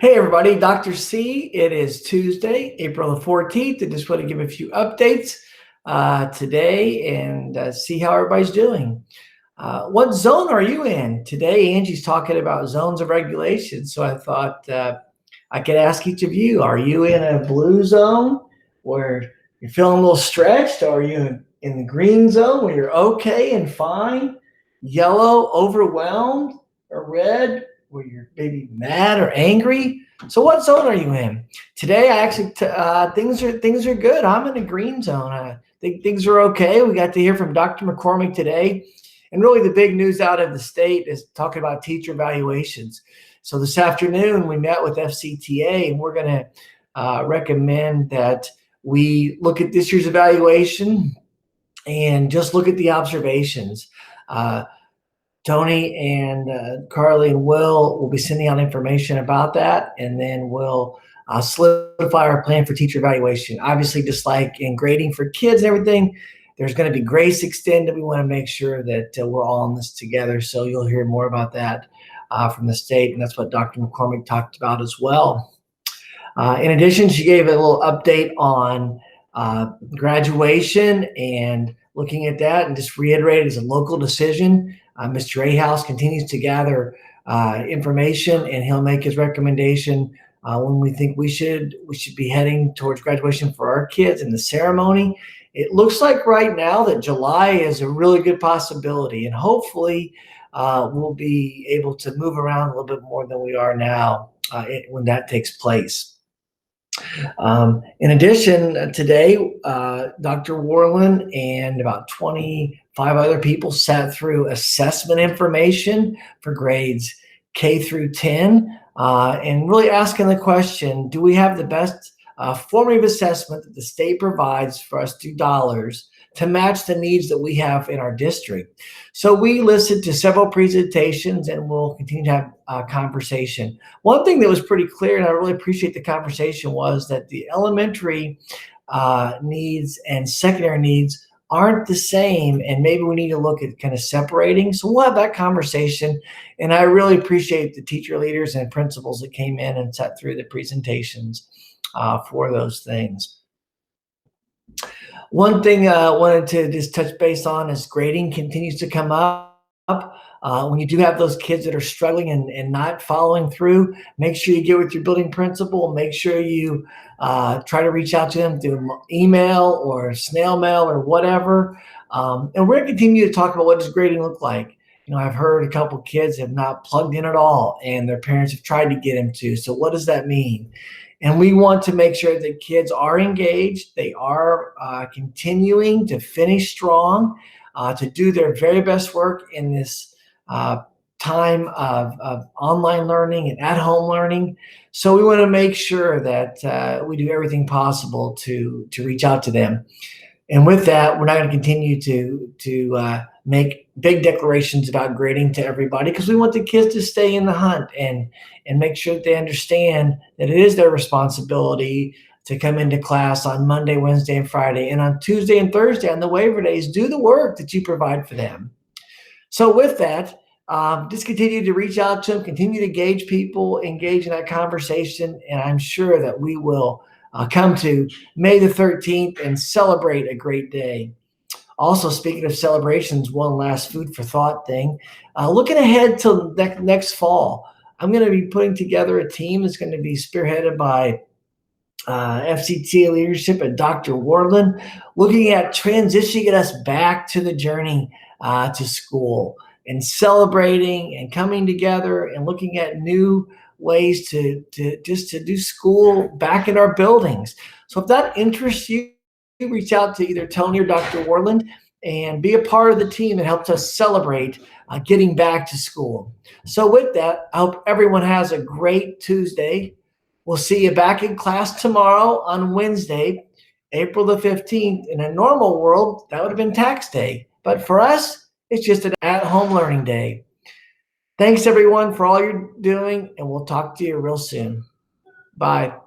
Hey everybody, Dr. C. It is Tuesday, April the 14th. I just want to give a few updates today and see how everybody's doing. What zone are you in? Today, Angie's talking about zones of regulation. So I thought I could ask each of you, are you in a blue zone where you're feeling a little stretched? Or are you in the green zone where you're okay and fine? Yellow, overwhelmed? Or red, where you're maybe mad or angry? So what zone are you in? Today, I actually things are good. I'm in a green zone. I think things are okay. We got to hear from Dr. McCormick today. And really the big news out of the state is talking about teacher evaluations. So this afternoon, we met with FCTA, and we're going to recommend that we look at this year's evaluation and just look at the observations. Tony and Carly and Will be sending out information about that, and then we'll solidify our plan for teacher evaluation. Obviously, just like in grading for kids and everything, there's going to be grace extended. We want to make sure that we're all in this together. So you'll hear more about that from the state, and that's what Dr. McCormick talked about as well. In addition, she gave a little update on graduation and looking at that, and just reiterated it's a local decision. Mr. Ahaus continues to gather information, and he'll make his recommendation when we think we should be heading towards graduation for our kids and the ceremony. It looks like right now that July is a really good possibility, and hopefully we'll be able to move around a little bit more than we are now when that takes place. In addition, today, Dr. Warland and about 25 other people sat through assessment information for grades K through 10, and really asking the question, do we have the best formative assessment that the state provides for us through dollars to match the needs that we have in our district? So we listened to several presentations, and we'll continue to have a conversation. One thing that was pretty clear, and I really appreciate the conversation, was that the elementary needs and secondary needs aren't the same, and maybe we need to look at kind of separating. So we'll have that conversation, and I really appreciate the teacher leaders and principals that came in and sat through the presentations for those things. One thing I wanted to just touch base on is grading continues to come up. When you do have those kids that are struggling and not following through, make sure you get with your building principal. Make sure you try to reach out to them through email or snail mail or whatever. And we're going to continue to talk about what does grading look like. You know, I've heard a couple kids have not plugged in at all, and their parents have tried to get them to. So what does that mean? And we want to make sure that kids are engaged. They are continuing to finish strong, to do their very best work in this time of online learning and at-home learning. So we want to make sure that we do everything possible to reach out to them. And with that, we're not going to continue to make big declarations about grading to everybody, because we want the kids to stay in the hunt and make sure that they understand that it is their responsibility to come into class on Monday, Wednesday, and Friday. And on Tuesday and Thursday, on the waiver days, do the work that you provide for them. So with that, just continue to reach out to them, continue to engage people, engage in that conversation, and I'm sure that we will come to May the 13th and celebrate a great day. Also, speaking of celebrations, one last food for thought thing. Looking ahead to next fall, I'm going to be putting together a team that's going to be spearheaded by FCTA leadership and Dr. Warland, looking at transitioning us back to the journey to school and celebrating and coming together and looking at new ways to do school back in our buildings. So if that interests you, reach out to either Tony or Dr. Warland and be a part of the team that helps us celebrate getting back to school. So with that, I hope everyone has a great Tuesday. We'll see you back in class tomorrow on Wednesday, April the 15th. In a normal world, that would have been tax day. But for us, it's just an at-home learning day. Thanks, everyone, for all you're doing, and we'll talk to you real soon. Bye.